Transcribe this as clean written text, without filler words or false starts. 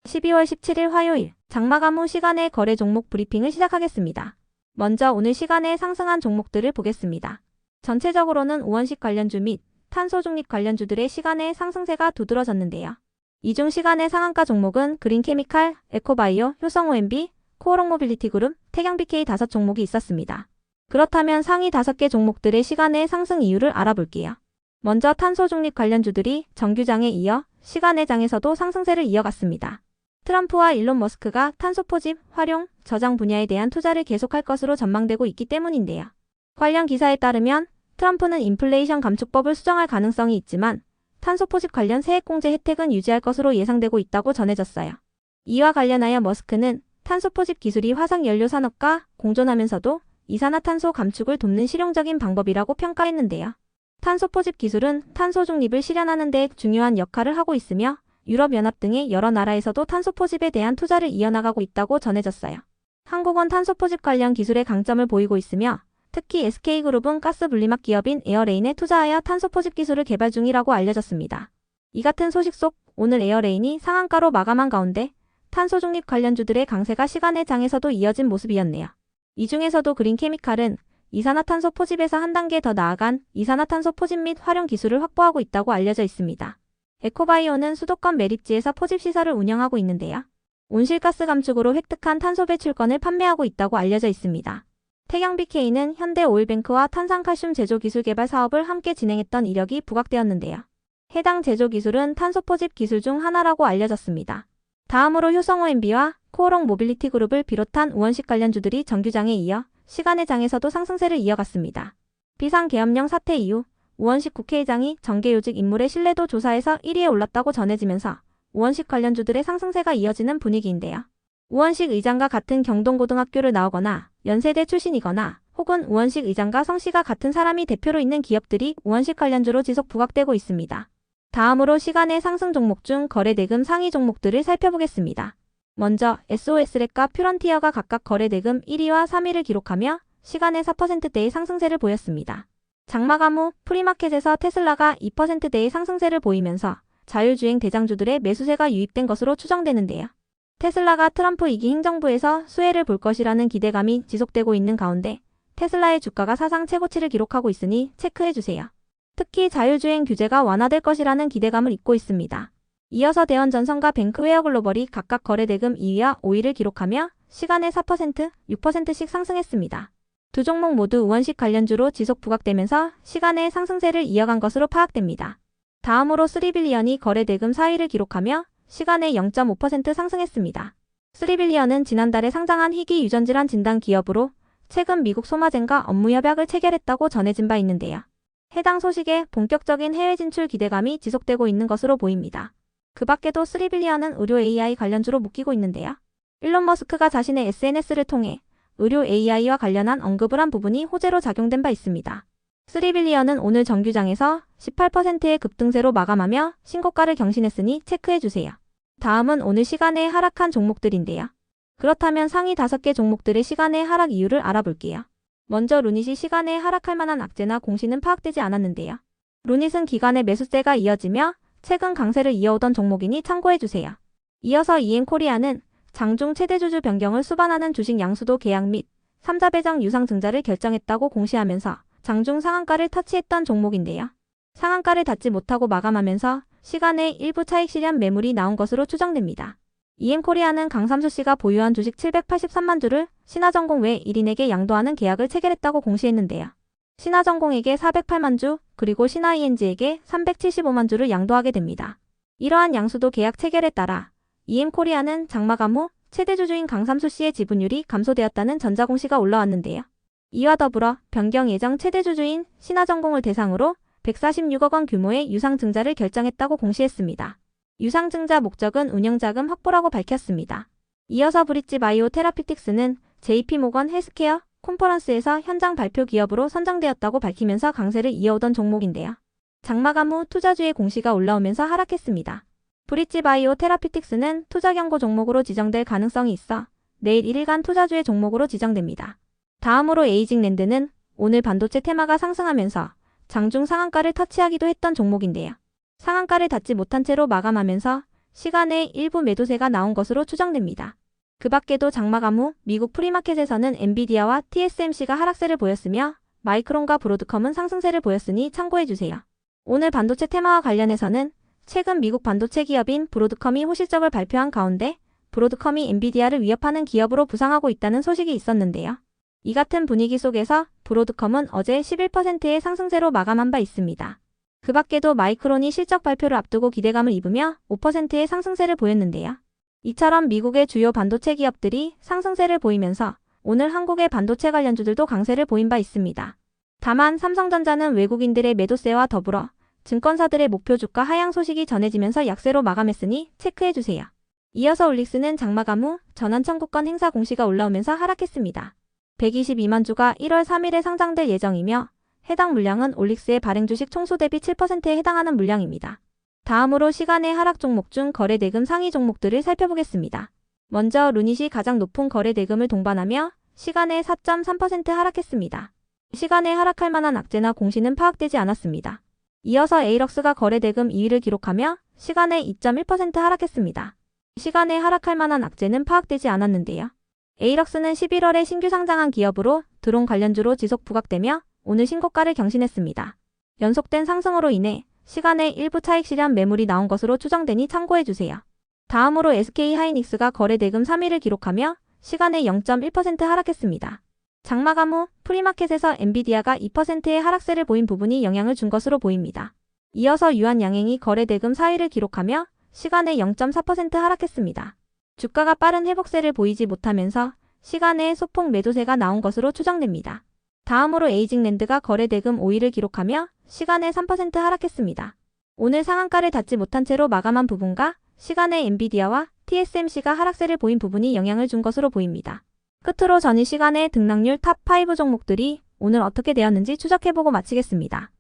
12월 17일 화요일 장마감 후 시간의 거래 종목 브리핑을 시작하겠습니다. 먼저 오늘 시간에 상승한 종목들을 보겠습니다. 전체적으로는 우원식 관련주 및 탄소 중립 관련주들의 시간의 상승세가 두드러졌는데요. 이 중 시간의 상한가 종목은 그린케미칼, 에코바이오, 효성OMB, 코오롱모빌리티그룹, 태경BK 5종목이 있었습니다. 그렇다면 상위 5개 종목들의 시간의 상승 이유를 알아볼게요. 먼저 탄소 중립 관련주들이 정규장에 이어 시간의 장에서도 상승세를 이어갔습니다. 트럼프와 일론 머스크가 탄소 포집, 활용, 저장 분야에 대한 투자를 계속할 것으로 전망되고 있기 때문인데요. 관련 기사에 따르면 트럼프는 인플레이션 감축법을 수정할 가능성이 있지만 탄소 포집 관련 세액공제 혜택은 유지할 것으로 예상되고 있다고 전해졌어요. 이와 관련하여 머스크는 탄소 포집 기술이 화석연료 산업과 공존하면서도 이산화탄소 감축을 돕는 실용적인 방법이라고 평가했는데요. 탄소 포집 기술은 탄소 중립을 실현하는 데 중요한 역할을 하고 있으며 유럽연합 등의 여러 나라에서도 탄소 포집에 대한 투자를 이어나가고 있다고 전해졌어요. 한국은 탄소 포집 관련 기술의 강점을 보이고 있으며 특히 SK그룹은 가스 분리막 기업인 에어레인에 투자하여 탄소 포집 기술을 개발 중이라고 알려졌습니다. 이 같은 소식 속 오늘 에어레인이 상한가로 마감한 가운데 탄소 중립 관련주들의 강세가 시간의 장에서도 이어진 모습이었네요. 이 중에서도 그린케미칼은 이산화탄소 포집에서 한 단계 더 나아간 이산화탄소 포집 및 활용 기술을 확보하고 있다고 알려져 있습니다. 에코바이오는 수도권 매립지에서 포집 시설을 운영하고 있는데요. 온실가스 감축으로 획득한 탄소 배출권을 판매하고 있다고 알려져 있습니다. 태경BK는 현대오일뱅크와 탄산칼슘 제조 기술 개발 사업을 함께 진행했던 이력이 부각되었는데요. 해당 제조 기술은 탄소 포집 기술 중 하나라고 알려졌습니다. 다음으로 효성OMB와 코오롱모빌리티그룹을 비롯한 우원식 관련주들이 정규장에 이어 시간의 장에서도 상승세를 이어갔습니다. 비상계엄령 사태 이후 우원식 국회의장이 정계요직 인물의 신뢰도 조사에서 1위에 올랐다고 전해지면서 우원식 관련주들의 상승세가 이어지는 분위기인데요. 우원식 의장과 같은 경동고등학교를 나오거나 연세대 출신이거나 혹은 우원식 의장과 성씨가 같은 사람이 대표로 있는 기업들이 우원식 관련주로 지속 부각되고 있습니다. 다음으로 시간의 상승 종목 중 거래대금 상위 종목들을 살펴보겠습니다. 먼저 SOS랩과 퓨런티어가 각각 거래대금 1위와 3위를 기록하며 시간의 4%대의 상승세를 보였습니다. 장마감 후 프리마켓에서 테슬라가 2%대의 상승세를 보이면서 자율주행 대장주들의 매수세가 유입된 것으로 추정되는데요. 테슬라가 트럼프 2기 행정부에서 수혜를 볼 것이라는 기대감이 지속되고 있는 가운데 테슬라의 주가가 사상 최고치를 기록하고 있으니 체크해주세요. 특히 자율주행 규제가 완화될 것이라는 기대감을 입고 있습니다. 이어서 대원전선과 뱅크웨어글로벌이 각각 거래대금 2위와 5위를 기록하며 시간의 4%, 6%씩 상승했습니다. 두 종목 모두 우원식 관련주로 지속 부각되면서 시간의 상승세를 이어간 것으로 파악됩니다. 다음으로 3빌리언이 거래대금 4위를 기록하며 시간의 0.5% 상승했습니다. 3빌리언은 지난달에 상장한 희귀 유전질환 진단 기업으로 최근 미국 소마젠과 업무 협약을 체결했다고 전해진 바 있는데요. 해당 소식에 본격적인 해외 진출 기대감이 지속되고 있는 것으로 보입니다. 그 밖에도 3빌리언은 의료 AI 관련주로 묶이고 있는데요. 일론 머스크가 자신의 SNS를 통해 의료 AI와 관련한 언급을 한 부분이 호재로 작용된 바 있습니다. 3빌리언은 오늘 정규장에서 18%의 급등세로 마감하며 신고가를 경신했으니 체크해주세요. 다음은 오늘 시간에 하락한 종목들인데요. 그렇다면 상위 5개 종목들의 시간의 하락 이유를 알아볼게요. 먼저 루닛이 시간에 하락할 만한 악재나 공시는 파악되지 않았는데요. 루닛은 기관의 매수세가 이어지며 최근 강세를 이어오던 종목이니 참고해주세요. 이어서 EM코리아는 장중 최대주주 변경을 수반하는 주식 양수도 계약 및 3자 배정 유상 증자를 결정했다고 공시하면서 장중 상한가를 터치했던 종목인데요. 상한가를 닿지 못하고 마감하면서 시간에 일부 차익 실현 매물이 나온 것으로 추정됩니다. EM코리아는 강삼수 씨가 보유한 주식 783만 주를 신화전공 외 1인에게 양도하는 계약을 체결했다고 공시했는데요. 신화전공에게 408만 주, 그리고 신화ENG에게 375만 주를 양도하게 됩니다. 이러한 양수도 계약 체결에 따라 EM코리아는 장마감 후 최대주주인 강삼수 씨의 지분율이 감소되었다는 전자공시가 올라왔는데요. 이와 더불어 변경 예정 최대주주인 신화전공을 대상으로 146억 원 규모의 유상증자를 결정했다고 공시했습니다. 유상증자 목적은 운영자금 확보라고 밝혔습니다. 이어서 브릿지바이오 테라피틱스는 JP모건 헬스케어 컨퍼런스에서 현장 발표 기업으로 선정되었다고 밝히면서 강세를 이어오던 종목인데요. 장마감 후 투자주의 공시가 올라오면서 하락했습니다. 브릿지바이오 테라피틱스는 투자 경고 종목으로 지정될 가능성이 있어 내일 1일간 투자주의 종목으로 지정됩니다. 다음으로 에이징랜드는 오늘 반도체 테마가 상승하면서 장중 상한가를 터치하기도 했던 종목인데요. 상한가를 닿지 못한 채로 마감하면서 시간에 일부 매도세가 나온 것으로 추정됩니다. 그 밖에도 장마감 후 미국 프리마켓에서는 엔비디아와 TSMC가 하락세를 보였으며 마이크론과 브로드컴은 상승세를 보였으니 참고해주세요. 오늘 반도체 테마와 관련해서는 최근 미국 반도체 기업인 브로드컴이 호실적을 발표한 가운데 브로드컴이 엔비디아를 위협하는 기업으로 부상하고 있다는 소식이 있었는데요. 이 같은 분위기 속에서 브로드컴은 어제 11%의 상승세로 마감한 바 있습니다. 그 밖에도 마이크론이 실적 발표를 앞두고 기대감을 입으며 5%의 상승세를 보였는데요. 이처럼 미국의 주요 반도체 기업들이 상승세를 보이면서 오늘 한국의 반도체 관련주들도 강세를 보인 바 있습니다. 다만 삼성전자는 외국인들의 매도세와 더불어 증권사들의 목표 주가 하향 소식이 전해지면서 약세로 마감했으니 체크해주세요. 이어서 올릭스는 장마감 후 전환 청구권 행사 공시가 올라오면서 하락했습니다. 122만 주가 1월 3일에 상장될 예정이며 해당 물량은 올릭스의 발행 주식 총수 대비 7%에 해당하는 물량입니다. 다음으로 시간의 하락 종목 중 거래 대금 상위 종목들을 살펴보겠습니다. 먼저 루닛이 가장 높은 거래 대금을 동반하며 시간에 4.3% 하락했습니다. 시간에 하락할 만한 악재나 공시는 파악되지 않았습니다. 이어서 에이럭스가 거래 대금 2위를 기록하며 시간에 2.1% 하락했습니다. 시간에 하락할 만한 악재는 파악되지 않았는데요. 에이럭스는 11월에 신규 상장한 기업으로 드론 관련주로 지속 부각되며 오늘 신고가를 경신했습니다. 연속된 상승으로 인해 시간에 일부 차익 실현 매물이 나온 것으로 추정되니 참고해주세요. 다음으로 SK하이닉스가 거래 대금 3위를 기록하며 시간에 0.1% 하락했습니다. 장마감 후 프리마켓에서 엔비디아가 2%의 하락세를 보인 부분이 영향을 준 것으로 보입니다. 이어서 유한양행이 거래 대금 4위를 기록하며 시간에 0.4% 하락했습니다. 주가가 빠른 회복세를 보이지 못하면서 시간에 소폭 매도세가 나온 것으로 추정됩니다. 다음으로 에이징랜드가 거래 대금 5위를 기록하며 시간에 3% 하락했습니다. 오늘 상한가를 닿지 못한 채로 마감한 부분과 시간에 엔비디아와 TSMC가 하락세를 보인 부분이 영향을 준 것으로 보입니다. 끝으로 전일 시간에 등락률 탑5 종목들이 오늘 어떻게 되었는지 추적해보고 마치겠습니다.